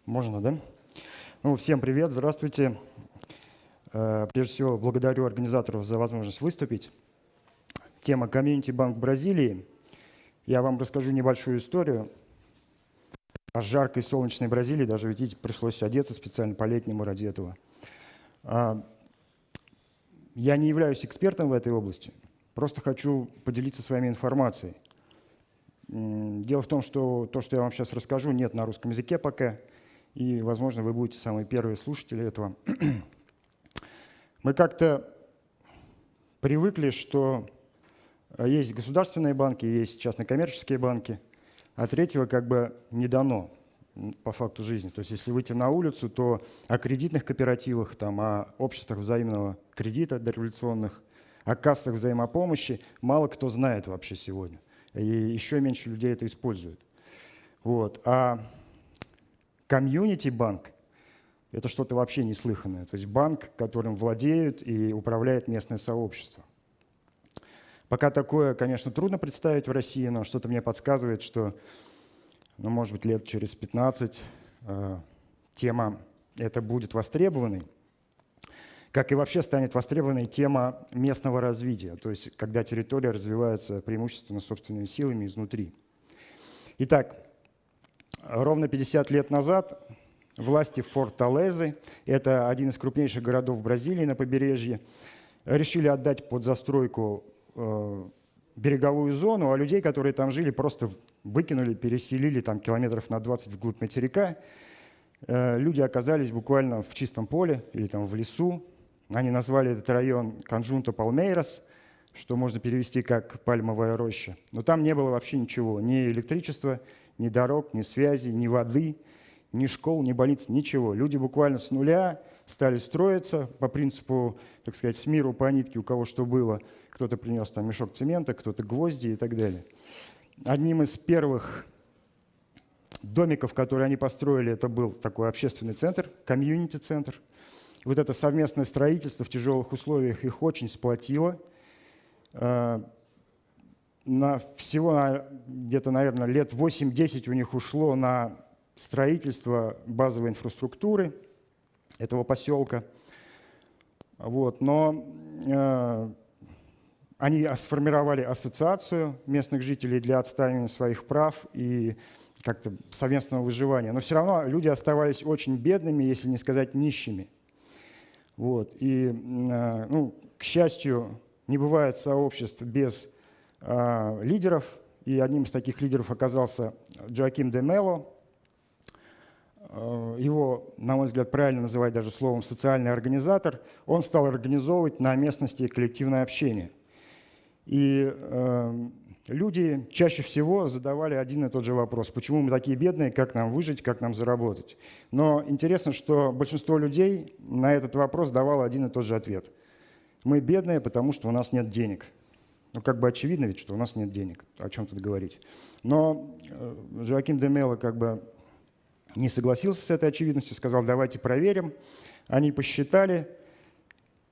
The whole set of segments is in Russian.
Можно, да? Ну, всем привет, здравствуйте. Прежде всего, благодарю организаторов за возможность выступить. Тема «Комьюнити Банк Бразилии». Я вам расскажу небольшую историю о жаркой солнечной Бразилии. Даже, видите, пришлось одеться специально по-летнему ради этого. Я не являюсь экспертом в этой области, просто хочу поделиться с вами информацией. Дело в том, что то, что я вам сейчас расскажу, нет на русском языке пока, и, возможно, вы будете самые первые слушатели этого. Мы как-то привыкли, что есть государственные банки, есть частно-коммерческие банки, а третьего как бы не дано по факту жизни. То есть если выйти на улицу, то о кредитных кооперативах, о обществах взаимного кредита дореволюционных, о кассах взаимопомощи мало кто знает вообще сегодня. И еще меньше людей это используют. Вот. А комьюнити-банк – это что-то вообще неслыханное. То есть банк, которым владеют и управляет местное сообщество. Пока такое, конечно, трудно представить в России, но что-то мне подсказывает, что, может быть, лет через 15 тема эта будет востребованной. Как и вообще станет востребованной тема местного развития, то есть когда территория развивается преимущественно собственными силами изнутри. Итак, ровно 50 лет назад власти Форталезы, это один из крупнейших городов Бразилии на побережье, решили отдать под застройку береговую зону, а людей, которые там жили, просто выкинули, переселили километров на 20 вглубь материка. Люди оказались буквально в чистом поле или в лесу. Они назвали этот район Конджунто Палмейрас, что можно перевести как «пальмовая роща». Но там не было вообще ничего, ни электричества, ни дорог, ни связи, ни воды, ни школ, ни больниц, ничего. Люди буквально с нуля стали строиться по принципу, так сказать, с миру по нитке, у кого что было. Кто-то принес мешок цемента, кто-то гвозди и так далее. Одним из первых домиков, которые они построили, это был такой общественный центр, комьюнити-центр. Вот это совместное строительство в тяжелых условиях их очень сплотило. Всего где-то, наверное, лет 8-10 у них ушло на строительство базовой инфраструктуры этого поселка. Вот. Но они сформировали ассоциацию местных жителей для отстаивания своих прав и как-то совместного выживания. Но все равно люди оставались очень бедными, если не сказать нищими. Вот. И, к счастью, не бывает сообществ без лидеров. И одним из таких лидеров оказался Джоаким де Мело. Его, на мой взгляд, правильно называть даже словом «социальный организатор». Он стал организовывать на местности коллективное общение. И люди чаще всего задавали один и тот же вопрос: почему мы такие бедные, как нам выжить, как нам заработать? Но интересно, что большинство людей на этот вопрос давало один и тот же ответ: мы бедные, потому что у нас нет денег. Очевидно ведь, что у нас нет денег, о чем тут говорить. Но Жоаким де Мело не согласился с этой очевидностью, сказал: давайте проверим. Они посчитали,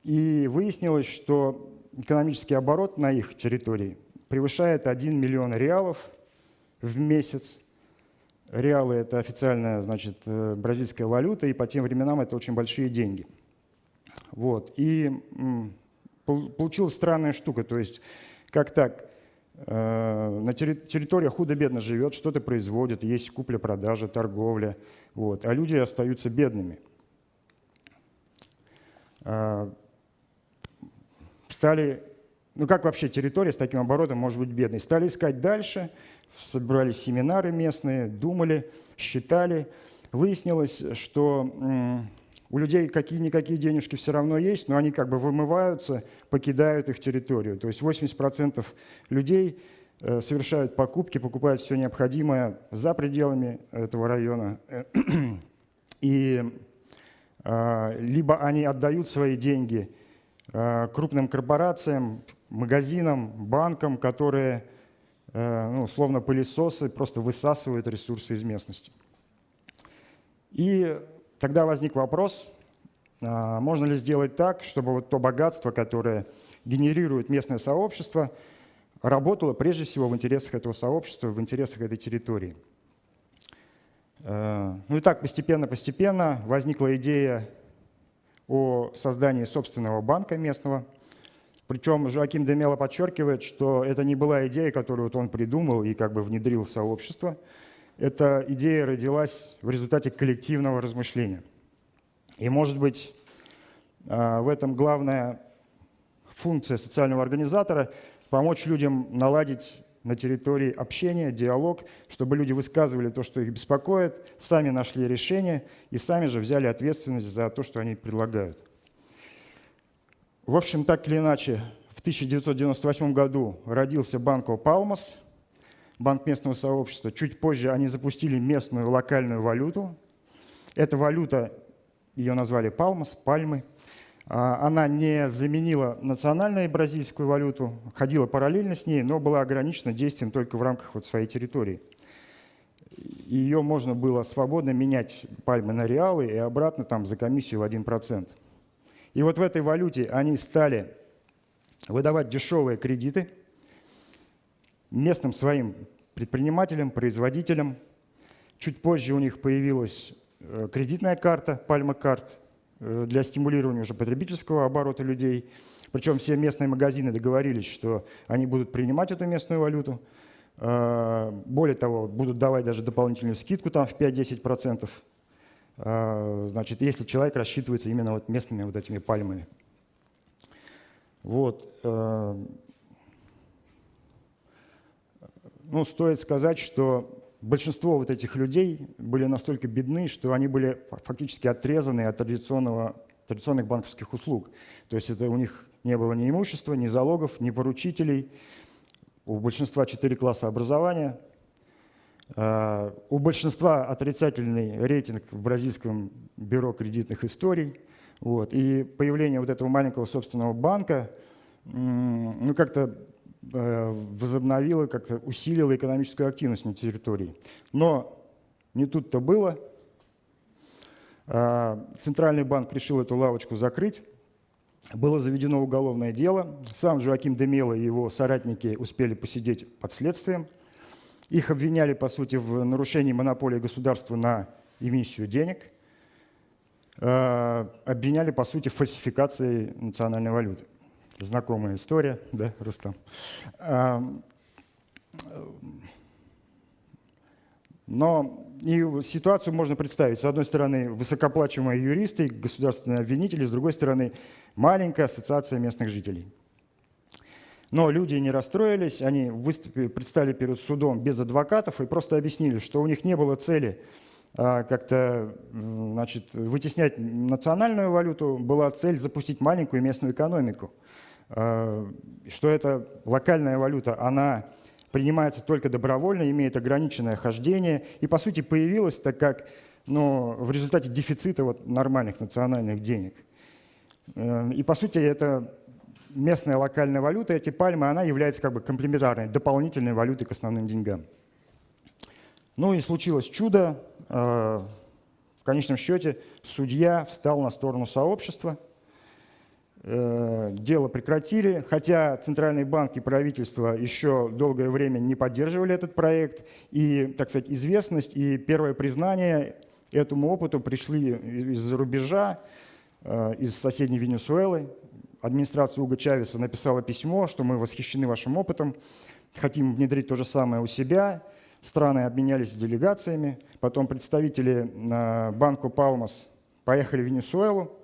и выяснилось, что экономический оборот на их территории превышает 1 миллион реалов в месяц. Реалы – это официальная, бразильская валюта, и по тем временам это очень большие деньги. Вот. И получилась странная штука, то есть как так? На территория худо-бедно живет, что-то производит, есть купля-продажа, торговля, вот, а люди остаются бедными. Как вообще территория с таким оборотом может быть бедной? Стали искать дальше, собрали семинары местные, думали, считали. Выяснилось, что у людей какие-никакие денежки все равно есть, но они вымываются, покидают их территорию. То есть 80% людей совершают покупки, покупают все необходимое за пределами этого района. И либо они отдают свои деньги крупным корпорациям, магазинам, банкам, которые, словно пылесосы, просто высасывают ресурсы из местности. И тогда возник вопрос, можно ли сделать так, чтобы то богатство, которое генерирует местное сообщество, работало прежде всего в интересах этого сообщества, в интересах этой территории. Ну и так постепенно возникла идея о создании собственного банка местного. Причем Жоаким де Мело подчеркивает, что это не была идея, которую вот он придумал и как бы внедрил в сообщество. Эта идея родилась в результате коллективного размышления. И, может быть, в этом главная функция социального организатора – помочь людям наладить на территории общения, диалог, чтобы люди высказывали то, что их беспокоит, сами нашли решение и сами же взяли ответственность за то, что они предлагают. В общем, так или иначе, в 1998 году родился Банко Палмас, банк местного сообщества. Чуть позже они запустили местную локальную валюту. Эта валюта, ее назвали Палмас, пальмы. Она не заменила национальную бразильскую валюту, ходила параллельно с ней, но была ограничена действием только в рамках вот своей территории. Ее можно было свободно менять пальмы на реалы и обратно там, за комиссию в 1%. И вот в этой валюте они стали выдавать дешевые кредиты местным своим предпринимателям, производителям. Чуть позже у них появилась кредитная карта, Пальма Карт, для стимулирования уже потребительского оборота людей. Причем все местные магазины договорились, что они будут принимать эту местную валюту. Более того, будут давать даже дополнительную скидку там в 5-10%. Значит, если человек рассчитывается именно вот местными вот этими пальмами. Вот. Ну, стоит сказать, что большинство вот этих людей были настолько бедны, что они были фактически отрезаны от традиционных банковских услуг. То есть это у них не было ни имущества, ни залогов, ни поручителей. У большинства 4 класса образования. У большинства отрицательный рейтинг в бразильском бюро кредитных историй. Вот. И появление вот этого маленького собственного банка ну, как-то возобновило, как-то усилило экономическую активность на территории. Но не тут-то было. Центральный банк решил эту лавочку закрыть. Было заведено уголовное дело. Сам Жоаким де Мело и его соратники успели посидеть под следствием. Их обвиняли, по сути, в нарушении монополии государства на эмиссию денег. Обвиняли, по сути, в фальсификации национальной валюты. Знакомая история, да, Рустам? Но и ситуацию можно представить. С одной стороны, высокооплачиваемые юристы, государственные обвинители, с другой стороны, маленькая ассоциация местных жителей. Но люди не расстроились, они предстали перед судом без адвокатов и просто объяснили, что у них не было цели как-то, значит, вытеснять национальную валюту, была цель запустить маленькую местную экономику. Что эта локальная валюта, она принимается только добровольно, имеет ограниченное хождение и, по сути, появилась так как в результате дефицита вот нормальных национальных денег. И, по сути, это местная локальная валюта, эти пальмы, она является как бы комплементарной, дополнительной валютой к основным деньгам. Ну и случилось чудо. В конечном счете судья встал на сторону сообщества. Дело прекратили, хотя Центральный банк и правительство еще долгое время не поддерживали этот проект. И, так сказать, известность и первое признание этому опыту пришли из-за рубежа, из соседней Венесуэлы. Администрация Уго Чавеса написала письмо, что мы восхищены вашим опытом, хотим внедрить то же самое у себя. Страны обменялись делегациями. Потом представители Банко Палмас поехали в Венесуэлу,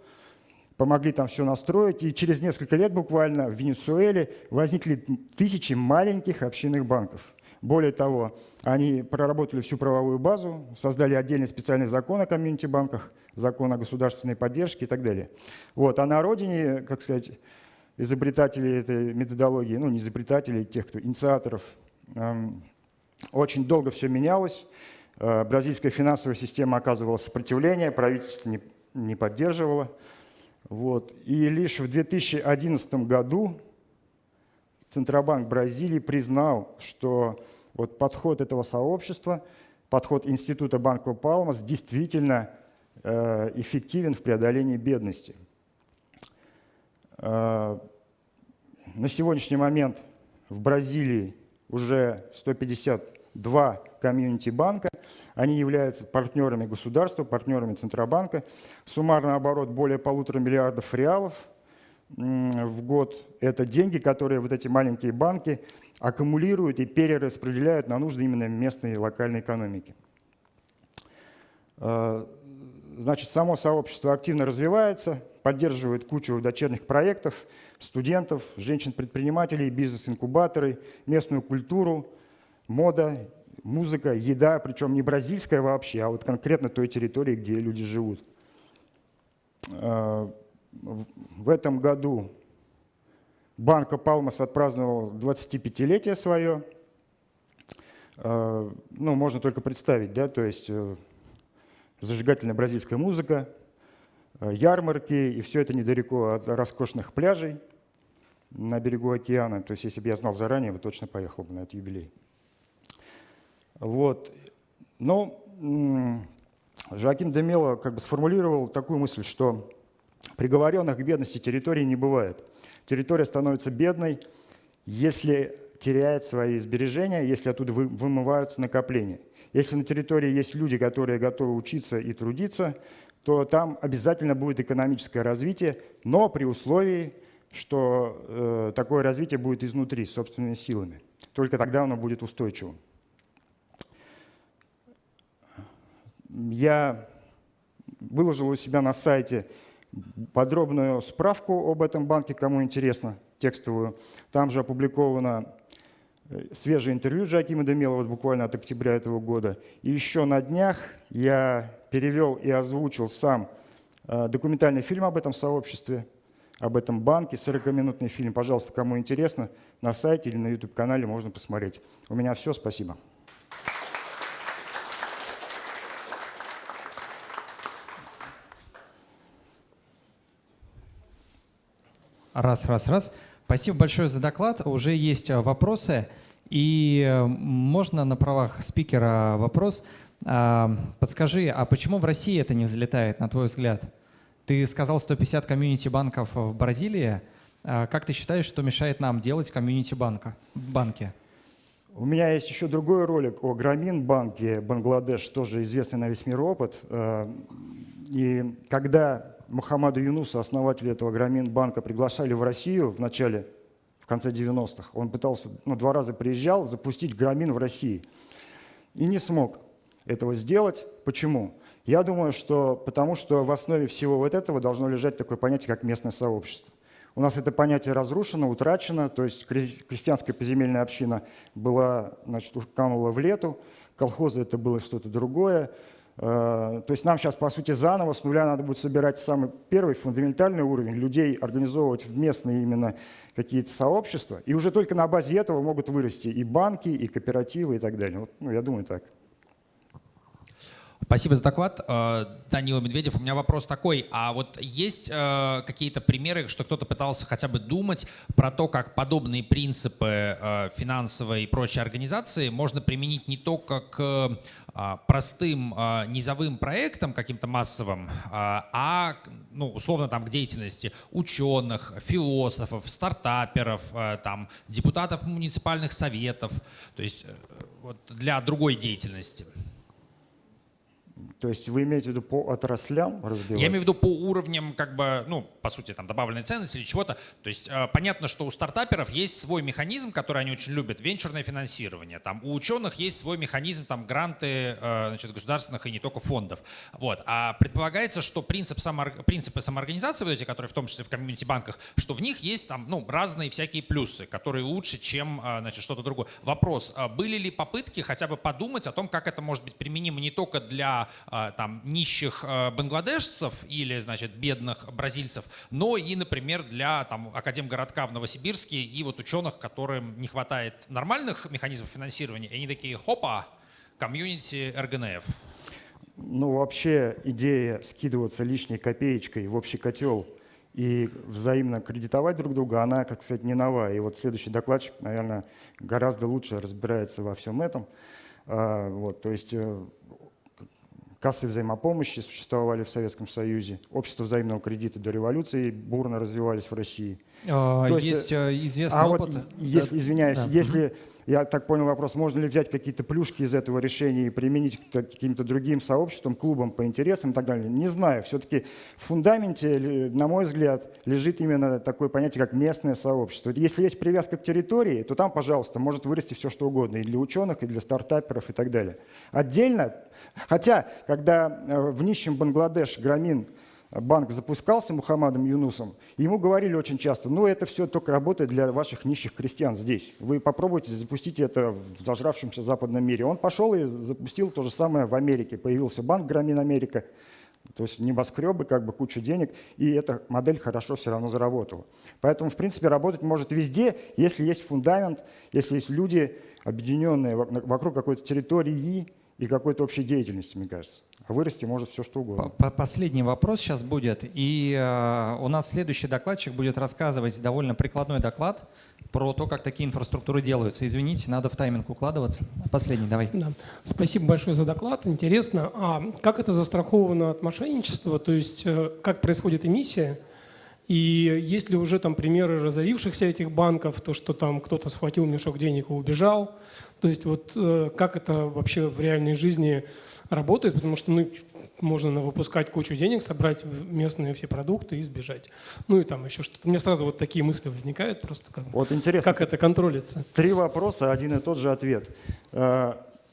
помогли там все настроить. И через несколько лет буквально в Венесуэле возникли тысячи маленьких общинных банков. Более того, они проработали всю правовую базу, создали отдельный специальный закон о комьюнити-банках, закон о государственной поддержке и так далее. Вот. А на родине, как сказать, изобретателей этой методологии, ну не изобретателей, тех, кто инициаторов, очень долго все менялось. Бразильская финансовая система оказывала сопротивление, правительство не поддерживало. Вот. И лишь в 2011 году Центробанк Бразилии признал, что вот подход этого сообщества, подход Института Банко Палмас действительно эффективен в преодолении бедности. На сегодняшний момент в Бразилии уже 152 комьюнити-банка. Они являются партнерами государства, партнерами Центробанка. Суммарный оборот более 1,5 миллиарда реалов в год. Это деньги, которые вот эти маленькие банки аккумулируют и перераспределяют на нужды именно местной и локальной экономики. Значит, само сообщество активно развивается, поддерживает кучу дочерних проектов, студентов, женщин-предпринимателей, бизнес-инкубаторы, местную культуру, мода, музыка, еда, причем не бразильская вообще, а вот конкретно той территории, где люди живут. В этом году Банко Палмас отпраздновал 25-летие свое. Ну, можно только представить, да, то есть зажигательная бразильская музыка, ярмарки, и все это недалеко от роскошных пляжей на берегу океана. То есть если бы я знал заранее, я бы точно поехал бы на этот юбилей. Вот. Но Жоаким де Мело как бы сформулировал такую мысль, что приговоренных к бедности территории не бывает. Территория становится бедной, если теряет свои сбережения, если оттуда вымываются накопления. Если на территории есть люди, которые готовы учиться и трудиться, то там обязательно будет экономическое развитие, но при условии, что такое развитие будет изнутри, собственными силами. Только тогда оно будет устойчивым. Я выложил у себя на сайте подробную справку об этом банке, кому интересно, текстовую. Там же опубликовано свежее интервью Жоакима де Мело, вот буквально от октября этого года. И еще на днях я перевел и озвучил сам документальный фильм об этом сообществе, об этом банке, 40-минутный фильм. Пожалуйста, кому интересно, на сайте или на YouTube-канале можно посмотреть. У меня все, спасибо. Раз. Спасибо большое за доклад. Уже есть вопросы. И можно на правах спикера вопрос. Подскажи, а почему в России это не взлетает, на твой взгляд? Ты сказал 150 комьюнити-банков в Бразилии. Как ты считаешь, что мешает нам делать комьюнити-банки? У меня есть еще другой ролик о Грамин-банке Бангладеш, тоже известный на весь мир опыт. И когда Мухаммаду Юнусу, основателя этого Грамин-банка, приглашали в Россию в конце 90-х, он пытался, 2 раза приезжал запустить Грамин в России и не смог этого сделать. Почему? Я думаю, что потому что в основе всего вот этого должно лежать такое понятие, как местное сообщество. У нас это понятие разрушено, утрачено, то есть крестьянская поземельная община была, канула в лету, колхозы это было что-то другое. То есть нам сейчас, по сути, заново с нуля надо будет собирать самый первый фундаментальный уровень, людей организовывать в местные именно какие-то сообщества, и уже только на базе этого могут вырасти и банки, и кооперативы, и так далее. Вот, я думаю, так. Спасибо за доклад. Данила Медведев, у меня вопрос такой. А вот есть какие-то примеры, что кто-то пытался хотя бы думать про то, как подобные принципы финансовой и прочей организации можно применить не только к простым низовым проектам, каким-то массовым, а условно там к деятельности ученых, философов, стартаперов, там, депутатов муниципальных советов, то есть вот для другой деятельности? То есть вы имеете в виду по отраслям разбивать? Я имею в виду по уровням, по сути, там, добавленной ценности или чего-то. То есть понятно, что у стартаперов есть свой механизм, который они очень любят, венчурное финансирование. Там, у ученых есть свой механизм, там, гранты государственных и не только фондов. Вот. А предполагается, что принципы самоорганизации, вот эти, которые в том числе в комьюнити-банках, что в них есть там, разные всякие плюсы, которые лучше, чем что-то другое. Вопрос, были ли попытки хотя бы подумать о том, как это может быть применимо не только для там, нищих бангладешцев или, бедных бразильцев, но и, например, для там, академгородка в Новосибирске и вот ученых, которым не хватает нормальных механизмов финансирования, и они такие, хопа, комьюнити РГНФ. Вообще идея скидываться лишней копеечкой в общий котел и взаимно кредитовать друг друга, она, как сказать, не новая. И вот следующий докладчик, наверное, гораздо лучше разбирается во всем этом. То есть кассы взаимопомощи существовали в Советском Союзе, общества взаимного кредита до революции бурно развивались в России. Есть известный опыт. Извиняюсь, если я так понял вопрос, можно ли взять какие-то плюшки из этого решения и применить к каким-то другим сообществам, клубам по интересам и так далее. Не знаю. Все-таки в фундаменте, на мой взгляд, лежит именно такое понятие, как местное сообщество. Если есть привязка к территории, то там, пожалуйста, может вырасти все, что угодно. И для ученых, и для стартаперов, и так далее. Отдельно, хотя, когда в нищем Бангладеш Грамин банк запускался Мухаммадом Юнусом, ему говорили очень часто, ну это все только работает для ваших нищих крестьян здесь. Вы попробуйте запустить это в зажравшемся западном мире. Он пошел и запустил то же самое в Америке. Появился банк Грамин Америка, то есть небоскребы, как бы куча денег, и эта модель хорошо все равно заработала. Поэтому, в принципе, работать может везде, если есть фундамент, если есть люди, объединенные вокруг какой-то территории и какой-то общей деятельности, мне кажется. А вырасти может все, что угодно. Последний вопрос сейчас будет. И у нас следующий докладчик будет рассказывать довольно прикладной доклад про то, как такие инфраструктуры делаются. Извините, надо в тайминг укладываться. Последний, давай. Да. Спасибо большое за доклад. Интересно, а как это застраховано от мошенничества? То есть как происходит эмиссия? И есть ли уже там примеры разорившихся этих банков, то, что там кто-то схватил мешок денег и убежал? То есть вот как это вообще в реальной жизни работает? Потому что можно выпускать кучу денег, собрать местные все продукты и сбежать. Ну и там еще что-то. У меня сразу вот такие мысли возникают просто. Вот интересно. Как это контролится? 3 вопроса, один и тот же ответ.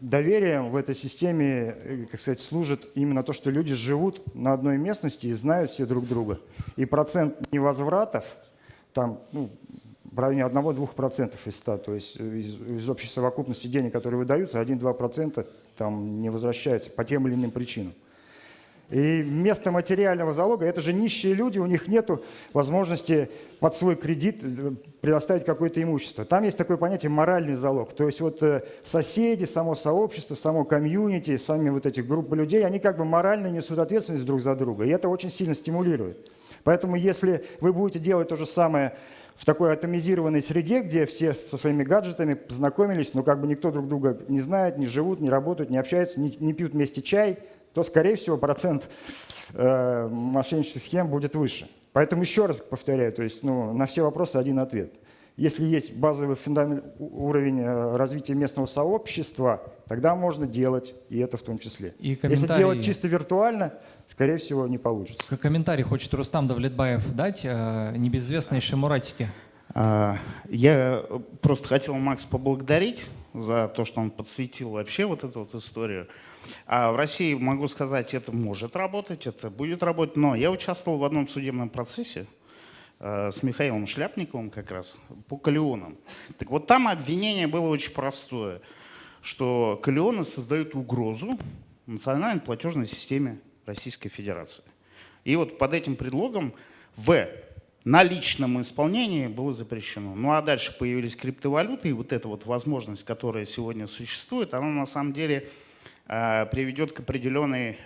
Доверием в этой системе, как сказать, служит именно то, что люди живут на одной местности и знают все друг друга. И процент невозвратов, там, в районе 1-2% из 100, то есть из общей совокупности денег, которые выдаются, 1-2% там не возвращаются по тем или иным причинам. И вместо материального залога, это же нищие люди, у них нет возможности под свой кредит предоставить какое-то имущество. Там есть такое понятие моральный залог. То есть вот соседи, само сообщество, само комьюнити, сами вот эти группы людей, они как бы морально несут ответственность друг за друга. И это очень сильно стимулирует. Поэтому если вы будете делать то же самое в такой атомизированной среде, где все со своими гаджетами познакомились, но как бы никто друг друга не знает, не живут, не работают, не общаются, не пьют вместе чай, то, скорее всего, процент мошеннических схем будет выше. Поэтому еще раз повторяю, то есть на все вопросы один ответ. Если есть базовый уровень развития местного сообщества, тогда можно делать и это в том числе. И если делать чисто виртуально, скорее всего, не получится. Комментарий хочет Рустам Давлетбаев дать, небезызвестные шамуратики. Я просто хотел Макса поблагодарить за то, что он подсветил вообще вот эту вот историю. А в России, могу сказать, это может работать, это будет работать. Но я участвовал в одном судебном процессе с Михаилом Шляпниковым как раз по Калионам. Так вот там обвинение было очень простое, что Калионы создают угрозу национальной платежной системе Российской Федерации. И вот под этим предлогом в наличном исполнении было запрещено. Ну а дальше появились криптовалюты, и вот эта вот возможность, которая сегодня существует, она на самом деле приведет к определенной,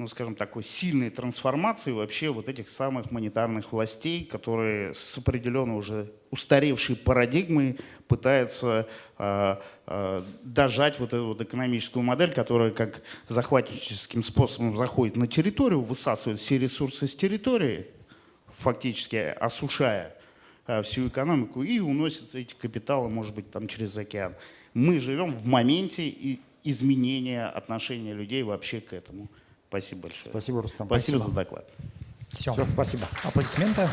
скажем, такой сильной трансформации вообще вот этих самых монетарных властей, которые с определенной уже устаревшей парадигмой пытаются дожать вот эту вот экономическую модель, которая как захватническим способом заходит на территорию, высасывает все ресурсы с территории, фактически осушая всю экономику, и уносятся эти капиталы, может быть, там через океан. Мы живем в моменте изменения отношения людей вообще к этому. Спасибо большое. Спасибо, Рустам. Спасибо за доклад. Все. Спасибо. Аплодисменты.